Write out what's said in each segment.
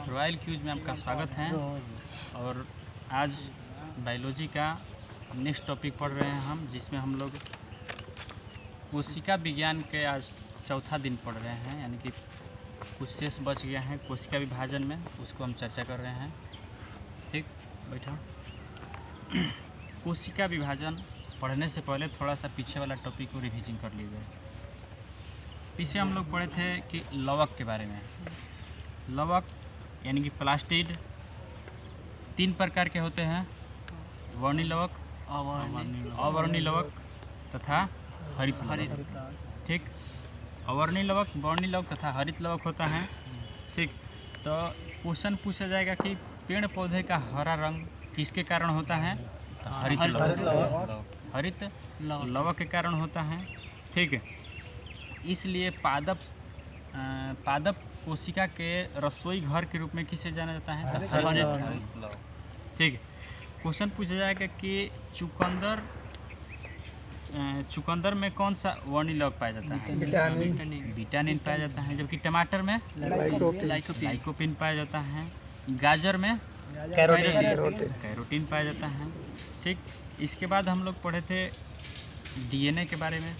Royal cues में आपका स्वागत है। और आज बायोलॉजी का नेक्स्ट टॉपिक पढ़ रहे हैं हम, जिसमें हम लोग कोशिका विज्ञान के आज चौथा दिन पढ़ रहे हैं, यानी कि कुछ शेष बच गया है कोशिका विभाजन में, उसको हम चर्चा कर रहे हैं। ठीक, बैठो। कोशिका विभाजन पढ़ने से पहले थोड़ा सा पीछे वाला टॉपिक को रिवीजन कर लीजिए। पीछे हम लोग पढ़े थे कि लवक के बारे में। लवक यानी कि प्लास्टिड 3 प्रकार के होते हैं, वर्णी लवक, अवर्णी लवक तथा हरित लवक। ठीक, अवर्णी लवक, वर्णी लवक तथा हरित लवक होता है। ठीक, तो क्वेश्चन पूछा जाएगा कि पेड़ पौधे का हरा रंग किसके कारण होता है? हरित लवक, हरित लवक के कारण होता है। ठीक है, इसलिए पादप कोशिका के रसोई घर के रूप में किसे जाना जाता है? हरित लवक। ठीक है, क्वेश्चन पूछा जाएगा कि चुकंदर में कौन सा वर्णी लवक पाया जाता है? विटामिन पाया जाता है। जबकि टमाटर में लाइकोपिन पाया जाता है। गाजर में कैरोटीन पाया जाता है। ठीक, इसके बाद हम लोग पढ़े थे डीएनए के बारे में।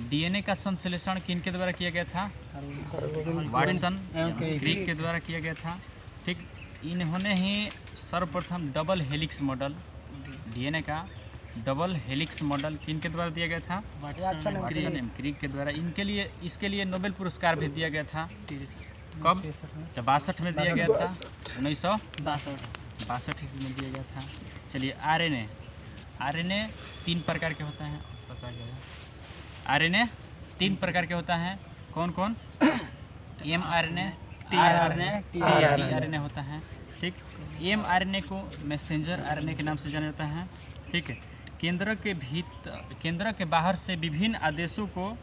डीएनए का संश्लेषण किनके द्वारा किया गया था? वाटसन, क्रिक के द्वारा किया गया था। ठीक, इन्होंने ही सर्वप्रथम डबल हेलिक्स मॉडल, डीएनए का डबल हेलिक्स मॉडल किनके द्वारा दिया गया था? वाटसन एवं क्रिक के द्वारा। इसके लिए नोबेल पुरस्कार भी दिया गया था। कब? 62 में दिया गया था, 1962 ईस्वी में दिया गया था। चलिए, आरएनए 3 प्रकार के होता है। आरएनए 3 प्रकार के होता है। कौन कौन? एमआरएनए, टीआरएनए होता है। ठीक, एमआरएनए को मैसेंजर आरएनए के नाम से जाना जाता है। ठीक है, केंद्र के बाहर से विभिन्न आदेशों को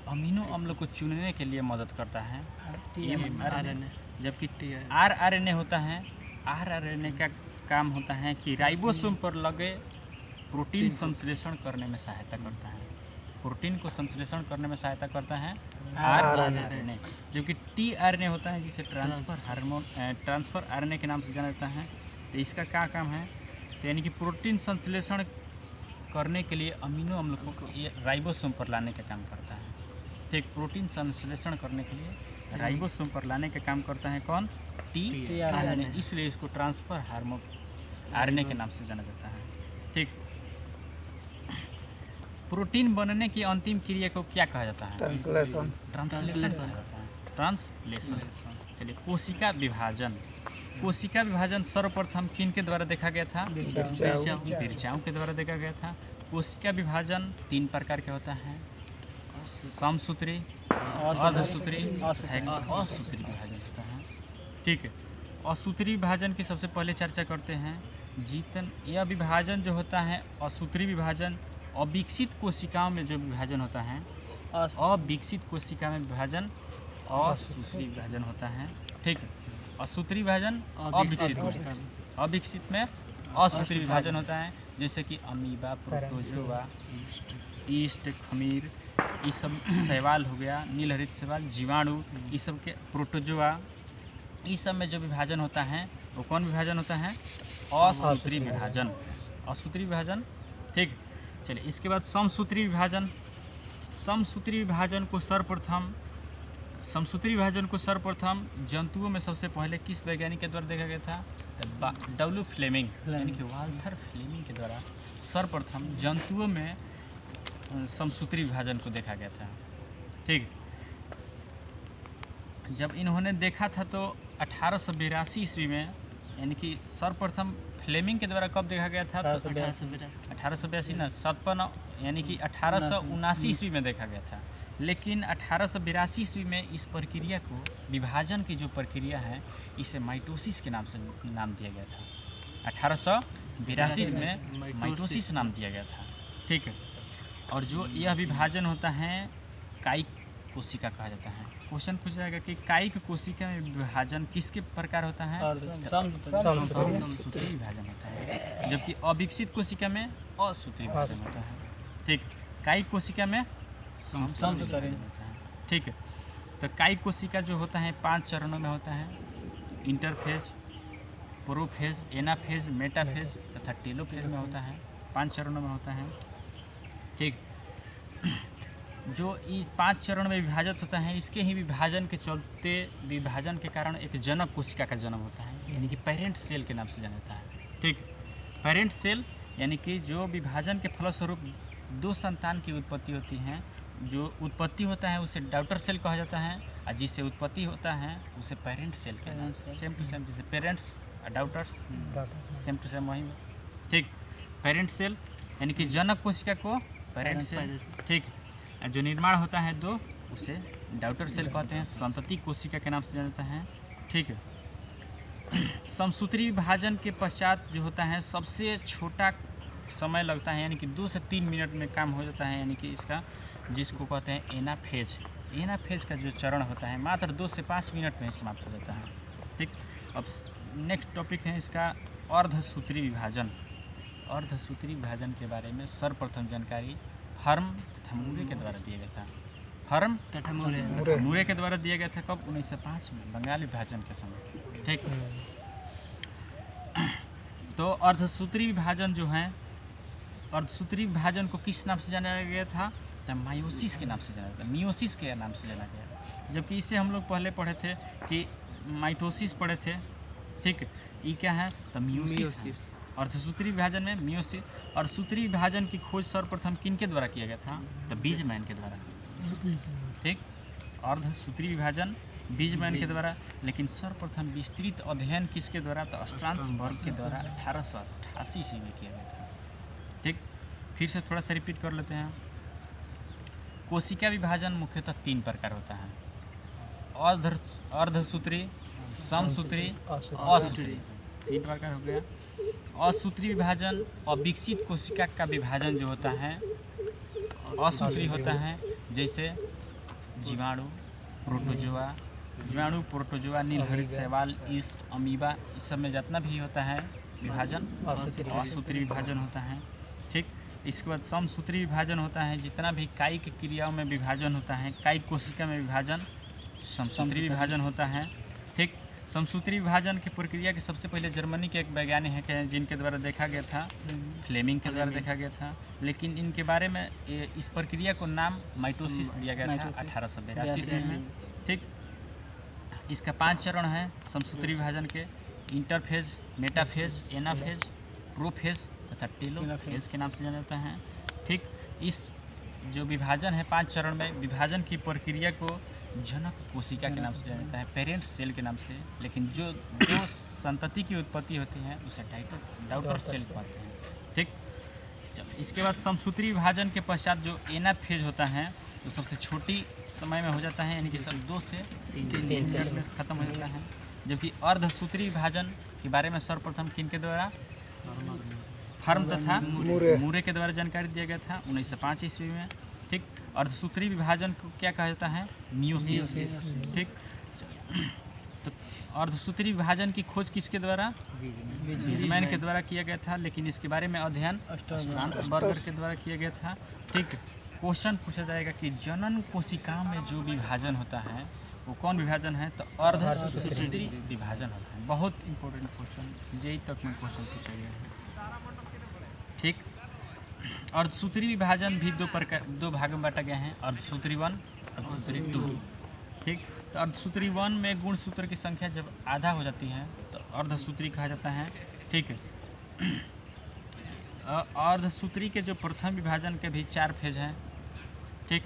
अमीनो अम्ल को चुनने के लिए मदद करता है एमआरएनए। जबकि आरआरएनए होता है, आरआरएनए का काम होता है कि राइबोसोम पर लगे प्रोटीन संश्लेषण करने में सहायता करता है। प्रोटीन को संश्लेषण करने में सहायता करता है आरआरएनए। जबकि टीआरएनए होता है, जिसे ट्रांसफर आरएनए के नाम से जाना जाता है। तो इसका क्या काम है? तो यानी कि प्रोटीन संश्लेषण करने के लिए अमीनो अम्ल को राइबोसोम पर लाने का काम करता है। ठीक, प्रोटीन संश्लेषण करने के लिए राइबोसोम पर लाने का काम करता है कौन? टीआरएनए। इसलिए इसको ट्रांसफर हार्मोन आरएनए के नाम से जाना जाता है। ठीक, प्रोटीन बनने की अंतिम क्रिया को क्या कहा जाता है? ट्रांसलेशन कहा जाता है। ट्रांसलेशन। चलिए, कोशिका विभाजन। कोशिका विभाजन सर्वप्रथम किन के द्वारा देखा गया था? बिरचाओं के द्वारा देखा गया था। कोशिका विभाजन 3 प्रकार के होता है, समसूत्री, अर्धसूत्री, असूत्री विभाजन होता है। ठीक है, असूत्री विभाजन की सबसे पहले चर्चा करते हैं। यह विभाजन जो होता है, असूत्री विभाजन, अविकसित कोशिकाओं में जो विभाजन होता है, अविकसित कोशिका में विभाजन असूत्री विभाजन होता है। ठीक है, असूत्री विभाजन अविकसित में असूत्री विभाजन होता है। जैसे कि अमीबा, प्रोटोजोआ, ईस्ट, खमीर, ये सब, शैवाल हो गया, नीलहरित शैवाल, जीवाणु, ये सब के प्रोटोजोआ, इस सब में जो विभाजन होता है वो कौन विभाजन होता है? असूत्री विभाजन। असूत्री विभाजन। ठीक, चलिए, इसके बाद समसूत्री विभाजन। समसूत्री विभाजन को सर्वप्रथम जंतुओं में सबसे पहले किस वैज्ञानिक के द्वारा देखा गया था? डब्ल्यू फ्लेमिंग, यानी कि वाल्थर फ्लेमिंग के द्वारा सर्वप्रथम जंतुओं में समसूत्री विभाजन को देखा गया था। ठीक, जब इन्होंने देखा था तो 1882 ईस्वी में, यानी कि सर्वप्रथम फ्लेमिंग के द्वारा कब देखा गया था? तो 1882 ना, 57, यानी कि 1879 ईस्वी में देखा गया था। लेकिन 1882 ईस्वी में इस प्रक्रिया को, विभाजन की जो प्रक्रिया है, इसे माइटोसिस के नाम से नाम दिया गया था। 1882 में माइटोसिस नाम दिया गया था। ठीक है, और जो यह विभाजन होता है कायिक कोशिका कहा जाता है। क्वेश्चन पूछा जाएगा कि कायिक कोशिका में विभाजन किसके प्रकार होता है? समसूत्री विभाजन होता है। जबकि अविकसित कोशिका में असूत्री विभाजन होता है। ठीक, कायिक कोशिका में समसूत्री विभाजन होता है। ठीक है, तो कायिक कोशिका जो होता है 5 चरणों में होता है। इंटरफेज, प्रोफेज, एनाफेज, मेटाफेज तथा टेलोफेज में होता है। 5 चरणों में होता है। ठीक, जो ये 5 चरण में विभाजित होता है, इसके ही विभाजन के चलते विभाजन के कारण एक जनक कोशिका का जन्म होता है, यानी कि पेरेंट सेल के नाम से जाना जाता है। ठीक, पेरेंट सेल यानी कि जो विभाजन के फलस्वरूप 2 संतान की उत्पत्ति होती है। जो उत्पत्ति होता है उसे डॉटर सेल कहा जाता है, और जिससे उत्पत्ति होता है उसे पेरेंट सेल कहते हैं। सेम टू सेम, जैसे पेरेंट्स और डॉटर्स सेम टू सेम वही। ठीक, पेरेंट सेल यानी कि जनक कोशिका को पेरेंट सेल। ठीक, जो निर्माण होता है 2 उसे डॉटर सेल कहते हैं, संतति कोशिका के नाम से जाना जाता है। ठीक है, समसूत्री विभाजन के पश्चात जो होता है सबसे छोटा समय लगता है, यानी कि 2 से 3 मिनट में काम हो जाता है, यानी कि इसका जिसको कहते हैं एनाफेज। एनाफेज का जो चरण होता है मात्र 2 से 5 मिनट में समाप्त हो जाता है। ठीक, अब नेक्स्ट टॉपिक है इसका अर्धसूत्री विभाजन। अर्धसूत्री विभाजन के बारे में सर्वप्रथम जानकारी हर्म तथा मूरे के द्वारा दिया गया था। हर्म तथा मूरे के द्वारा दिया गया था कब? 1905 में, बंगाल विभाजन के समय। ठीक, तो अर्धसूत्री विभाजन जो है, अर्धसूत्री विभाजन को किस नाम से जाना गया था? तो मायोसिस के नाम से जाना गया, मियोसिस के नाम से जाना गया। जबकि इसे हम लोग पहले पढ़े थे कि माइटोसिस पढ़े थे। ठीक, ये क्या है? तो मियोसिस है। अर्धसूत्री विभाजन में मियोसिस। और सूत्री विभाजन की खोज सर्वप्रथम किनके द्वारा किया गया था? तो बीजमैन के द्वारा। ठीक, अर्धसूत्री विभाजन बीजमैन के द्वारा। लेकिन सर्वप्रथम विस्तृत अध्ययन किसके द्वारा? तो स्ट्रासबर्ग के द्वारा 1888 ईस्वी में किया गया था। ठीक, फिर से थोड़ा सा रिपीट कर लेते हैं। कोशिका विभाजन मुख्यतः 3 प्रकार होता है: अर्धसूत्री, समसूत्री, असूत्री। 3 प्रकार हो गया। असूत्री विभाजन अविकसित कोशिका का विभाजन जो होता है असूत्री होता है, जैसे जीवाणु, प्रोटोजोआ, नीलहरित शैवाल, ईस्ट, अमीबा, इस सब में जितना भी होता है विभाजन असूत्री विभाजन होता है। ठीक, इसके बाद समसूत्री विभाजन होता है, जितना भी कायिक क्रियाओं में विभाजन होता है, कायिक कोशिका में विभाजन समसूत्री विभाजन होता है। ठीक, समसूत्री विभाजन की प्रक्रिया के सबसे पहले जर्मनी के एक वैज्ञानिक हैं जिनके द्वारा देखा गया था, फ्लेमिंग के द्वारा देखा गया था। लेकिन इनके बारे में इस प्रक्रिया को नाम माइटोसिस दिया गया था 1882 में। ठीक, इसका 5 चरण है समसूत्री विभाजन के: इंटरफेज, मेटाफेज, एनाफेज, प्रोफेज तथा टेलोफेज के नाम से जाना जाता है। ठीक, इस जो विभाजन है 5 चरण में, विभाजन की प्रक्रिया को जनक कोशिका के नाम से जाना जाता है, पेरेंट सेल के नाम से। लेकिन जो संतति की उत्पत्ति होती है उसे डॉटर सेल कहते हैं। ठीक, इसके बाद समसूत्री विभाजन के पश्चात जो एनाफेज होता है वो सबसे छोटी समय में हो जाता है, यानी कि सब 2 से 3 मिनट में खत्म हो जाता है। जबकि अर्धसूत्री विभाजन के बारे में सर्वप्रथम किनके द्वारा? हर्म तथा मूरे के द्वारा जानकारी दिया गया था 1905 ईस्वी में। ठीक, अर्धसूत्री विभाजन को क्या कहा जाता है? मियोसिस। ठीक, तो अर्धसूत्री विभाजन की खोज किसके द्वारा? बीजमैन के द्वारा किया गया था। लेकिन इसके बारे में अध्ययन स्ट्रासबर्गर के द्वारा किया गया था। ठीक, क्वेश्चन पूछा जाएगा कि जनन कोशिकाओं में जो विभाजन होता है वो कौन विभाजन है? तो अर्धसूत्री विभाजन होता है। बहुत इंपॉर्टेंट क्वेश्चन, जेई तक में क्वेश्चन पूछा गया है। ठीक, अर्धसूत्री विभाजन भी 2 भागों में बांटा गया है: अर्धसूत्री 1, अर्धसूत्री 2। ठीक, तो अर्धसूत्री 1 में गुणसूत्र की संख्या जब आधा हो जाती है तो अर्धसूत्री कहा जाता है। ठीक है, अर्धसूत्री के जो प्रथम विभाजन के भी 4 फेज हैं। ठीक,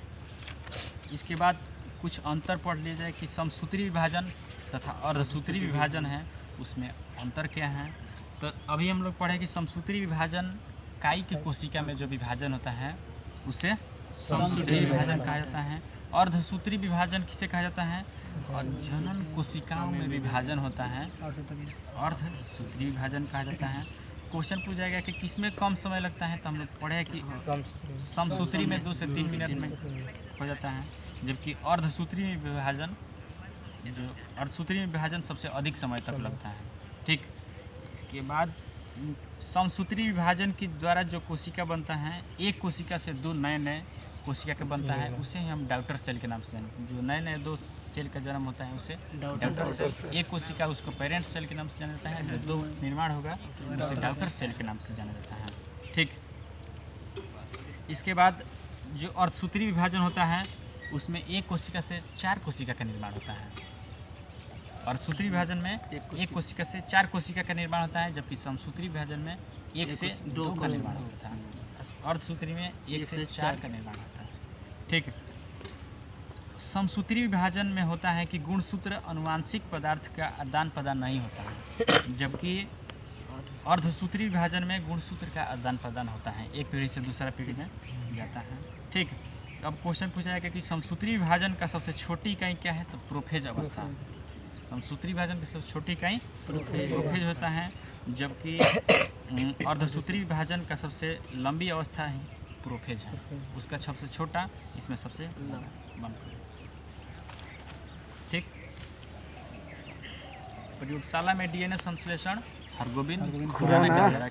इसके बाद कुछ अंतर पढ़ लिया जाए कि समसूत्री विभाजन तथा अर्धसूत्री विभाजन है, उसमें अंतर क्या है। तो अभी हम लोग पढ़े कि समसूत्री विभाजन कायिक कोशिका में जो विभाजन होता है उसे समसूत्री विभाजन कहा जाता है। अर्धसूत्री विभाजन किसे कहा जाता है? और जनन कोशिकाओं में विभाजन होता है अर्धसूत्री विभाजन कहा जाता है। क्वेश्चन पूछा जाएगा कि किसमें कम समय लगता है, तो हम लोग पढ़े कि समसूत्री में 2 से 3 मिनट में हो जाता है, जबकि अर्धसूत्री में विभाजन अर्धसूत्री में विभाजन सबसे अधिक समय तक लगता है। ठीक, इसके बाद समसूत्री विभाजन के द्वारा जो कोशिका बनता है, एक कोशिका से 2 नए कोशिका का बनता है, उसे ही हम डॉटर सेल के नाम से जानते हैं। जो नए 2 सेल का जन्म होता है उसे डॉटर सेल, एक कोशिका उसको पेरेंट सेल के नाम से जाना जाता है, जो दो निर्माण होगा उसे डॉटर सेल के नाम से जाना जाता है। ठीक, इसके बाद जो अर्धसूत्री विभाजन होता है उसमें एक कोशिका से 4 कोशिका का निर्माण होता है। अर्धसूत्री विभाजन में एक कोशिका से 4 कोशिका का निर्माण होता है, जबकि समसूत्री विभाजन में 1 से 2 का निर्माण होता है। अर्धसूत्री में 1 से 4 का निर्माण होता है। ठीक, समसूत्री विभाजन में होता है कि गुणसूत्र अनुवांशिक पदार्थ का आदान प्रदान नहीं होता है, जबकि अर्धसूत्री विभाजन में गुणसूत्र का आदान प्रदान होता है, एक पीढ़ी से दूसरा पीढ़ी में जाता है। ठीक, अब क्वेश्चन पूछा जाएगा कि समसूत्री विभाजन का सबसे छोटी इकाई क्या है, तो प्रोफेज अवस्था। समसूत्री विभाजन की सबसे छोटी इकाई प्रोफेज होता है, जबकि अर्धसूत्री विभाजन का सबसे लंबी अवस्था है प्रोफेज है, उसका सबसे छोटा, इसमें सबसे लंबा। ठीक, प्रयोगशाला में डीएनए संश्लेषण हरगोविंद खुराना के द्वारा